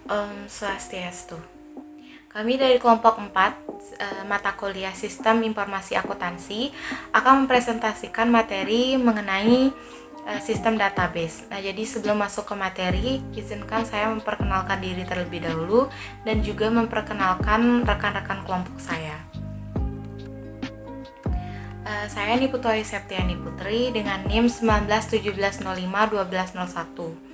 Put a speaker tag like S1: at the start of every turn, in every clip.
S1: Om Swastiastu. Kami dari kelompok 4, mata kuliah Sistem Informasi Akuntansi, akan mempresentasikan materi mengenai sistem database. Nah, jadi sebelum masuk ke materi, izinkan saya memperkenalkan diri terlebih dahulu dan juga memperkenalkan rekan-rekan kelompok saya. Saya Niputwari Septiani Putri dengan NIM 1917051201.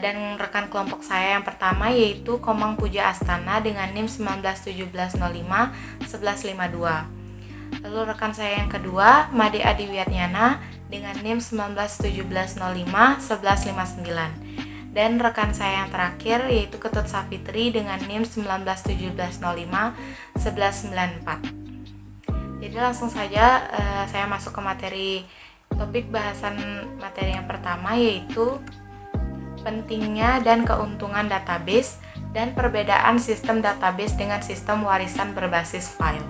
S1: Dan rekan kelompok saya yang pertama yaitu Komang Puja Astana dengan NIM 1917051152. Lalu rekan saya yang kedua Made Adi Wiatnyana dengan NIM 1917051159. Dan rekan saya yang terakhir yaitu Ketut Safitri dengan NIM 1917051194. Jadi langsung saja saya masuk ke materi topik bahasan materi yang pertama yaitu pentingnya dan keuntungan database dan perbedaan sistem database dengan sistem warisan berbasis file.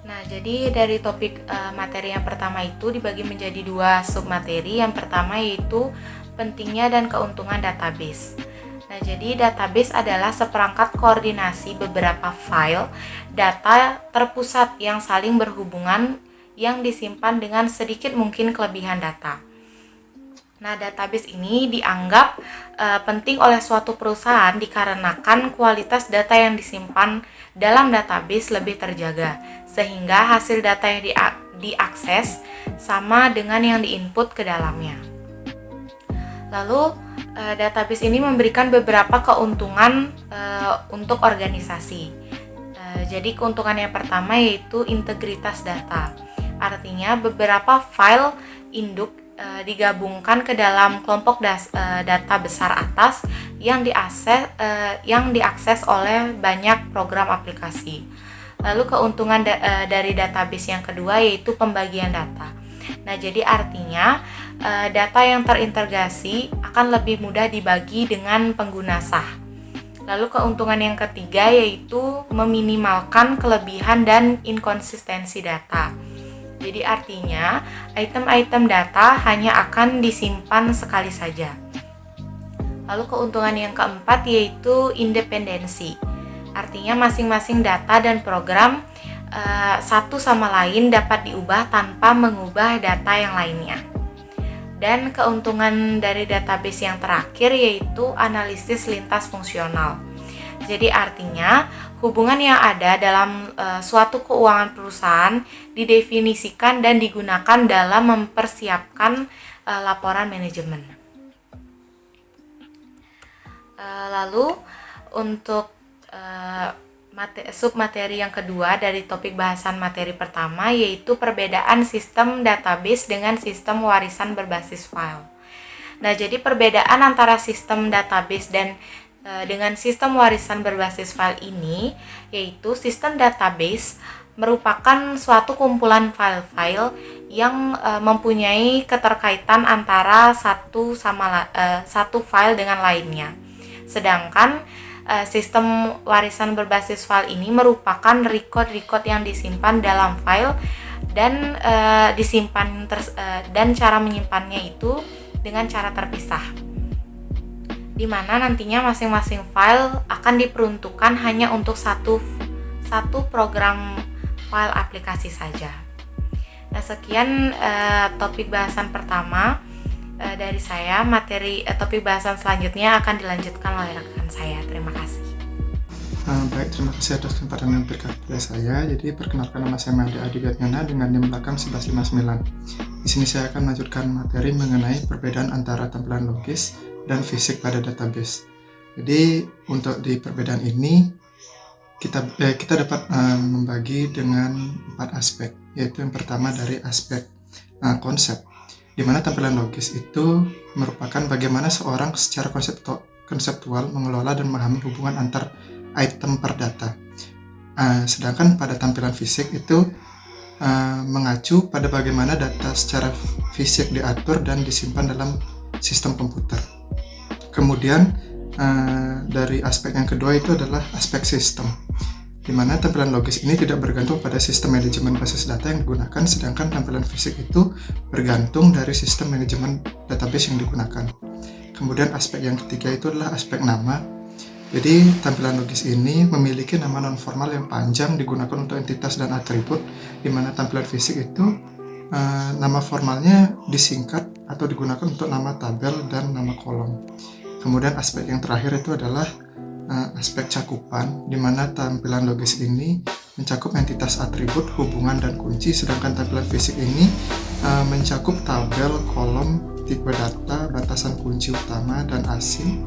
S1: Nah, jadi dari topik materi yang pertama itu dibagi menjadi 2 submateri. Yang pertama yaitu pentingnya dan keuntungan database. Nah, jadi database adalah seperangkat koordinasi beberapa file data terpusat yang saling berhubungan yang disimpan dengan sedikit mungkin kelebihan data. Nah, database ini dianggap penting oleh suatu perusahaan dikarenakan kualitas data yang disimpan dalam database lebih terjaga, sehingga hasil data yang diakses sama dengan yang diinput ke dalamnya. Lalu, database ini memberikan beberapa keuntungan untuk organisasi. Jadi, keuntungan yang pertama yaitu integritas data. Artinya, beberapa file induk digabungkan ke dalam kelompok data besar atas yang diakses oleh banyak program aplikasi. Lalu keuntungan dari database yang kedua yaitu pembagian data. Nah, jadi artinya data yang terintegrasi akan lebih mudah dibagi dengan pengguna sah. Lalu keuntungan yang ketiga yaitu meminimalkan kelebihan dan inkonsistensi data. Jadi artinya item-item data hanya akan disimpan sekali saja. Lalu keuntungan yang keempat yaitu independensi. Artinya masing-masing data dan program satu sama lain dapat diubah tanpa mengubah data yang lainnya. Dan keuntungan dari database yang terakhir yaitu analisis lintas fungsional. Jadi artinya hubungan yang ada dalam suatu keuangan perusahaan didefinisikan dan digunakan dalam mempersiapkan laporan manajemen. Lalu untuk submateri yang kedua dari topik bahasan materi pertama yaitu perbedaan sistem database dengan sistem warisan berbasis file. Nah, jadi perbedaan antara sistem database dan dengan sistem warisan berbasis file ini, yaitu sistem database merupakan suatu kumpulan file-file yang mempunyai keterkaitan antara satu file dengan lainnya. Sedangkan sistem warisan berbasis file ini merupakan record-record yang disimpan dalam file dan dan cara menyimpannya itu dengan cara terpisah, di mana nantinya masing-masing file akan diperuntukkan hanya untuk satu program file aplikasi saja. Nah, sekian topik bahasan pertama dari saya. Topik bahasan selanjutnya akan dilanjutkan oleh rekan saya. Terima kasih.
S2: Baik, terima kasih atas kesempatan yang diberikan kepada saya. Jadi, perkenalkan nama saya Made Adi Wiatnyana dengan NIM belakang 1159. Di sini saya akan melanjutkan materi mengenai perbedaan antara tampilan logis dan fisik pada database. Jadi untuk di perbedaan ini kita dapat membagi dengan 4 aspek, yaitu yang pertama dari aspek konsep, di mana tampilan logis itu merupakan bagaimana seorang secara konseptual mengelola dan memahami hubungan antar item per data. Sedangkan pada tampilan fisik itu mengacu pada bagaimana data secara fisik diatur dan disimpan dalam sistem komputer. Kemudian dari aspek yang kedua itu adalah aspek sistem, di mana tampilan logis ini tidak bergantung pada sistem manajemen basis data yang digunakan, sedangkan tampilan fisik itu bergantung dari sistem manajemen database yang digunakan. Kemudian aspek yang ketiga itu adalah aspek nama. Jadi tampilan logis ini memiliki nama non-formal yang panjang digunakan untuk entitas dan atribut, di mana tampilan fisik itu nama formalnya disingkat atau digunakan untuk nama tabel dan nama kolom. Kemudian aspek yang terakhir itu adalah aspek cakupan, di mana tampilan logis ini mencakup entitas atribut, hubungan, dan kunci, sedangkan tampilan fisik ini mencakup tabel, kolom, tipe data, batasan kunci utama dan asing,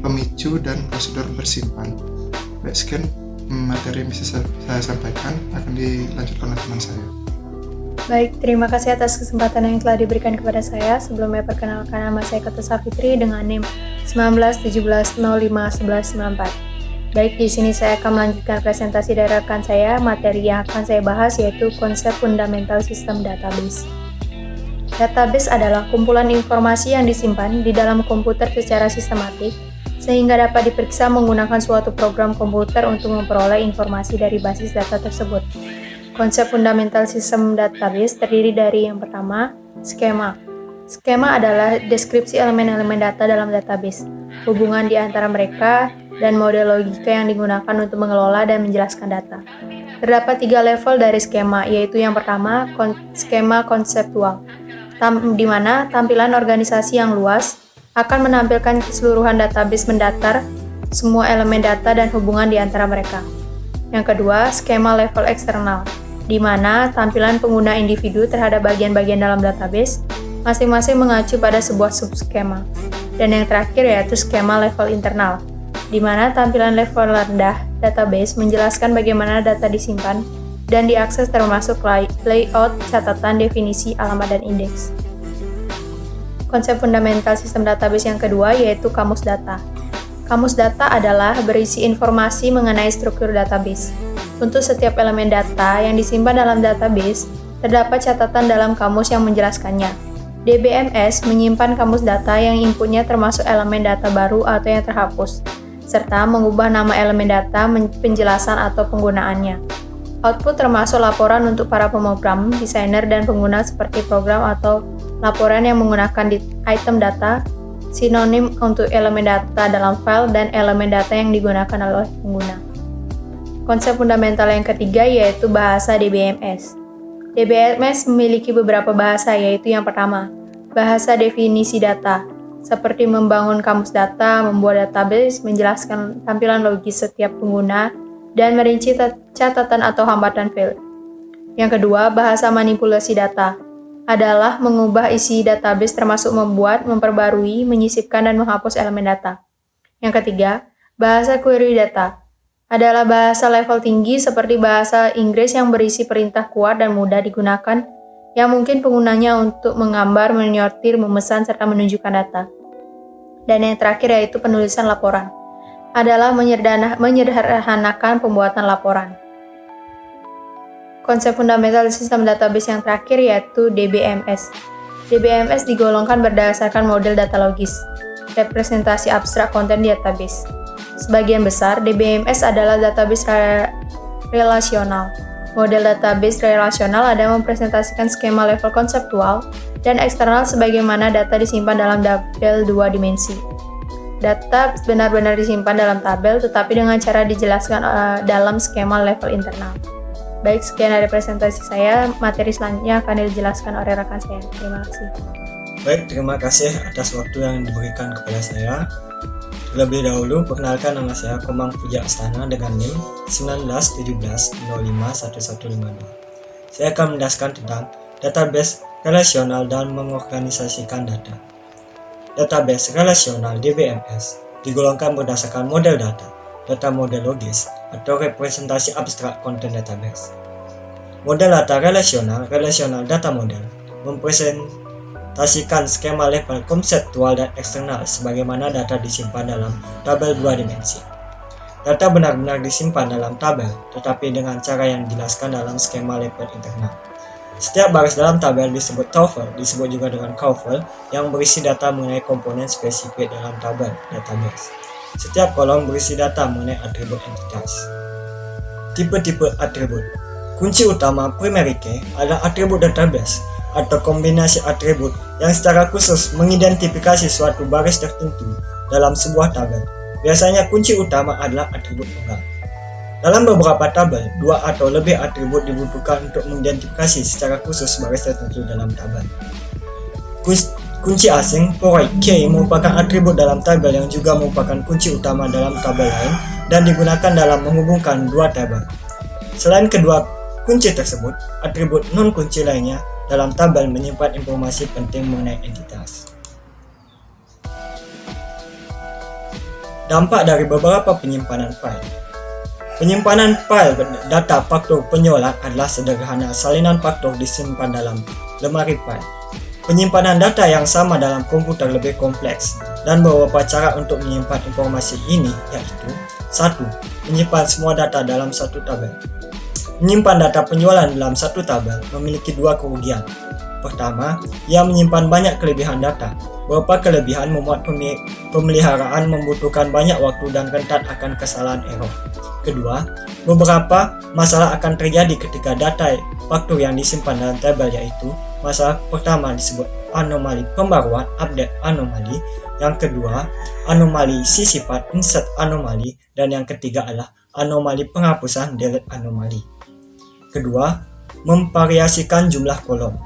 S2: pemicu, dan prosedur bersimpan. Baik, sekian materi yang bisa saya sampaikan, akan dilanjutkan oleh teman saya.
S3: Baik, terima kasih atas kesempatan yang telah diberikan kepada saya. Sebelumnya perkenalkan, nama saya Kata Safitri dengan NIM 1917051194. Baik, di sini saya akan melanjutkan presentasi dari rekan saya. Materi yang akan saya bahas yaitu konsep fundamental sistem database. Database adalah kumpulan informasi yang disimpan di dalam komputer secara sistematik, sehingga dapat diperiksa menggunakan suatu program komputer untuk memperoleh informasi dari basis data tersebut. Konsep fundamental sistem database terdiri dari yang pertama, skema. Skema adalah deskripsi elemen-elemen data dalam database, hubungan di antara mereka, dan model logika yang digunakan untuk mengelola dan menjelaskan data. Terdapat 3 level dari skema, yaitu yang pertama, skema konseptual, di mana tampilan organisasi yang luas akan menampilkan keseluruhan database mendatar, semua elemen data dan hubungan di antara mereka. Yang kedua, skema level eksternal, di mana tampilan pengguna individu terhadap bagian-bagian dalam database, masing-masing mengacu pada sebuah subskema. Dan yang terakhir yaitu skema level internal, di mana tampilan level rendah database menjelaskan bagaimana data disimpan dan diakses termasuk layout, catatan, definisi, alamat, dan indeks. Konsep fundamental sistem database yang kedua yaitu kamus data. Kamus data adalah berisi informasi mengenai struktur database. Untuk setiap elemen data yang disimpan dalam database, terdapat catatan dalam kamus yang menjelaskannya. DBMS menyimpan kamus data yang inputnya termasuk elemen data baru atau yang terhapus, serta mengubah nama elemen data, penjelasan atau penggunaannya. Output termasuk laporan untuk para pemrogram, desainer, dan pengguna seperti program atau laporan yang menggunakan item data, sinonim untuk elemen data dalam file, dan elemen data yang digunakan oleh pengguna. Konsep fundamental yang ketiga yaitu bahasa DBMS. DBMS memiliki beberapa bahasa, yaitu yang pertama, bahasa definisi data, seperti membangun kamus data, membuat database, menjelaskan tampilan logis setiap pengguna, dan merinci catatan atau hambatan field. Yang kedua, bahasa manipulasi data adalah mengubah isi database termasuk membuat, memperbarui, menyisipkan, dan menghapus elemen data. Yang ketiga, bahasa query data adalah bahasa level tinggi seperti bahasa Inggris yang berisi perintah kuat dan mudah digunakan yang mungkin penggunanya untuk menggambar, menyortir, memesan, serta menunjukkan data. Dan yang terakhir yaitu penulisan laporan adalah menyederhanakan pembuatan laporan. Konsep fundamental sistem database yang terakhir yaitu DBMS. DBMS digolongkan berdasarkan model data logis, representasi abstrak konten di database. Sebagian besar, DBMS adalah database relasional. Model database relasional ada mempresentasikan skema level konseptual dan eksternal sebagaimana data disimpan dalam tabel 2 dimensi. Data benar-benar disimpan dalam tabel tetapi dengan cara dijelaskan dalam skema level internal. Baik, sekian dari presentasi saya. Materi selanjutnya akan dijelaskan oleh rekan saya. Terima kasih.
S4: Baik, terima kasih atas waktu yang diberikan kepada saya. Terlebih dahulu, perkenalkan nama saya Komang Puja Astana dengan NIM 1917051152. Saya akan menjelaskan tentang database relasional dan mengorganisasikan data. Database relasional DBMS digolongkan berdasarkan model data model logis, atau representasi abstrak konten database. Model data relasional data model, mempresentasikan skema level konseptual dan eksternal sebagaimana data disimpan dalam tabel 2 dimensi. Data benar-benar disimpan dalam tabel, tetapi dengan cara yang dijelaskan dalam skema level internal. Setiap baris dalam tabel disebut tuple, disebut juga dengan couple, yang berisi data mengenai komponen spesifik dalam tabel database. Setiap kolom berisi data mengenai atribut entitas. Tipe-tipe atribut. Kunci utama primary key adalah atribut database atau kombinasi atribut yang secara khusus mengidentifikasi suatu baris tertentu dalam sebuah tabel. Biasanya kunci utama adalah atribut tunggal. Dalam beberapa tabel, 2 atau lebih atribut dibutuhkan untuk mengidentifikasi secara khusus baris tertentu dalam tabel. Kunci asing void key merupakan atribut dalam tabel yang juga merupakan kunci utama dalam tabel lain dan digunakan dalam menghubungkan dua tabel. Selain kedua kunci tersebut, atribut non-kunci lainnya dalam tabel menyimpan informasi penting mengenai entitas. Dampak dari beberapa penyimpanan file. Penyimpanan file data faktor penjualan adalah sederhana. Salinan faktor disimpan dalam lemari file. Penyimpanan data yang sama dalam komputer lebih kompleks dan beberapa cara untuk menyimpan informasi ini yaitu 1. Menyimpan semua data dalam satu tabel. Menyimpan data penjualan dalam satu tabel memiliki dua kerugian. Pertama, ia menyimpan banyak kelebihan data. Beberapa kelebihan membuat pemeliharaan membutuhkan banyak waktu dan rentan akan kesalahan error. Kedua, beberapa masalah akan terjadi ketika data faktor yang disimpan dalam tabel yaitu masalah pertama disebut anomali pembaruan update anomali, yang kedua anomali sisipan insert anomali, dan yang ketiga adalah anomali penghapusan delete anomali. Kedua, memvariasikan jumlah kolom.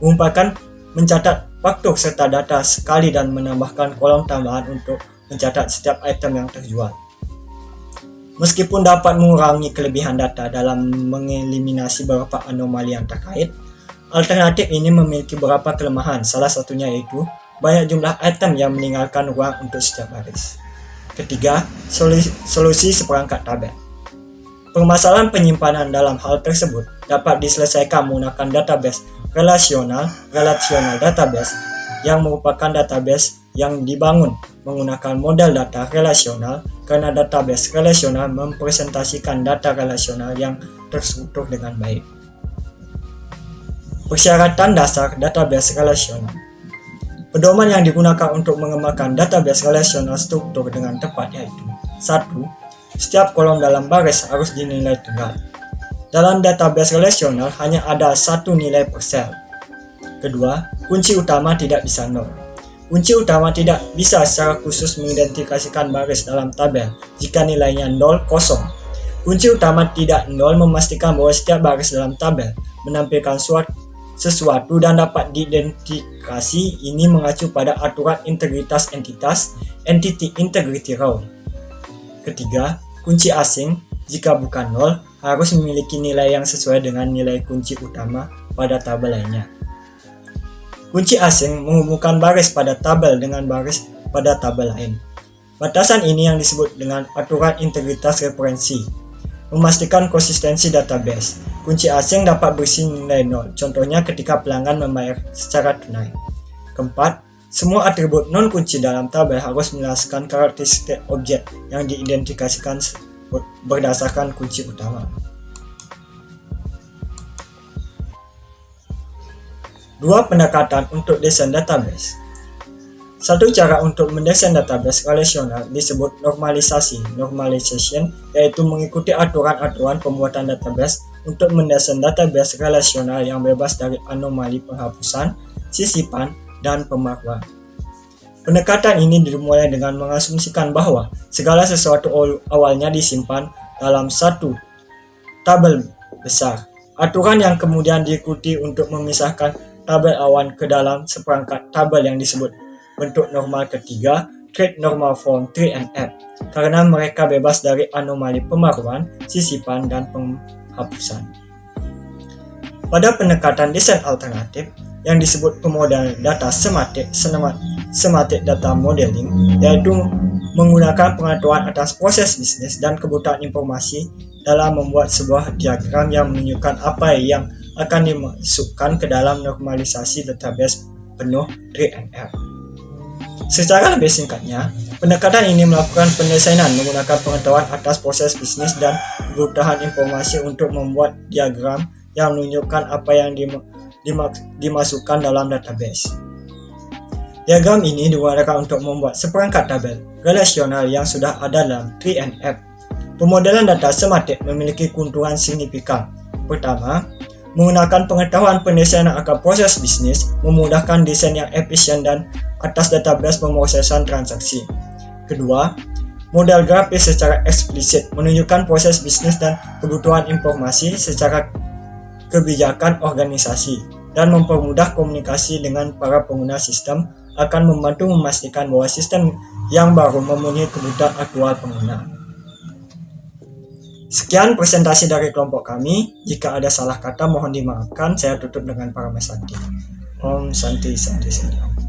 S4: Merupakan mencatat faktor serta data sekali dan menambahkan kolom tambahan untuk mencatat setiap item yang terjual. Meskipun dapat mengurangi kelebihan data dalam mengeliminasi beberapa anomali yang terkait, alternatif ini memiliki beberapa kelemahan. Salah satunya yaitu banyak jumlah item yang meninggalkan ruang untuk setiap baris. Ketiga, solusi seperangkat tabel. Permasalahan penyimpanan dalam hal tersebut dapat diselesaikan menggunakan database relational database yang merupakan database yang dibangun menggunakan model data relasional karena database relasional mempresentasikan data relasional yang terstruktur dengan baik. Persyaratan dasar database relasional. Pedoman yang digunakan untuk mengembangkan database relasional struktur dengan tepat yaitu 1. Setiap kolom dalam baris harus dinilai tunggal. Dalam database relasional hanya ada satu nilai per sel. Kedua, kunci utama tidak bisa nol. Kunci utama tidak bisa secara khusus mengidentifikasikan baris dalam tabel jika nilainya 0, kosong. Kunci utama tidak nol memastikan bahwa setiap baris dalam tabel menampilkan sesuatu dan dapat diidentifikasi. Ini mengacu pada aturan integritas entitas, entity integrity rule. Ketiga, kunci asing jika bukan nol harus memiliki nilai yang sesuai dengan nilai kunci utama pada tabel lainnya. Kunci asing menghubungkan baris pada tabel dengan baris pada tabel lain. Batasan ini yang disebut dengan aturan integritas referensi, memastikan konsistensi database. Kunci asing dapat berisi nilai 0, contohnya ketika pelanggan membayar secara tunai. Keempat, semua atribut non-kunci dalam tabel harus menjelaskan karakteristik objek yang diidentifikasikan berdasarkan kunci utama. 2. Pendekatan untuk desain database. Satu cara untuk mendesain database relasional disebut normalization, yaitu mengikuti aturan-aturan pembuatan database untuk mendesain database relasional yang bebas dari anomali penghapusan, sisipan, dan pembaruan. Pendekatan ini dimulai dengan mengasumsikan bahwa segala sesuatu awalnya disimpan dalam satu tabel besar. Aturan yang kemudian diikuti untuk memisahkan tabel awan ke dalam seperangkat tabel yang disebut bentuk normal ketiga, trait normal form 3NF, karena mereka bebas dari anomali pembaruan, sisipan, dan penghapusan. Pada pendekatan desain alternatif yang disebut pemodelan data semantik data modeling, yaitu menggunakan pengetahuan atas proses bisnis dan kebutuhan informasi dalam membuat sebuah diagram yang menunjukkan apa yang akan dimasukkan ke dalam normalisasi database penuh 3NF. Secara lebih singkatnya, pendekatan ini melakukan pendesainan menggunakan pengetahuan atas proses bisnis dan kebutuhan informasi untuk membuat diagram yang menunjukkan apa yang dimasukkan dalam database. Diagram ini digunakan untuk membuat seperangkat tabel relasional yang sudah ada dalam 3NF. Pemodelan data semantik memiliki keuntungan signifikan. Pertama, Menggunakan pengetahuan pendesain akan proses bisnis, memudahkan desain yang efisien dan atas database pemrosesan transaksi. Kedua, model grafis secara eksplisit menunjukkan proses bisnis dan kebutuhan informasi secara kebijakan organisasi dan mempermudah komunikasi dengan para pengguna sistem, akan membantu memastikan bahwa sistem yang baru memenuhi kebutuhan aktual pengguna. Sekian presentasi dari kelompok kami. Jika ada salah kata mohon dimaafkan. Saya tutup dengan Paramasanti. Om Santi Santi Santi.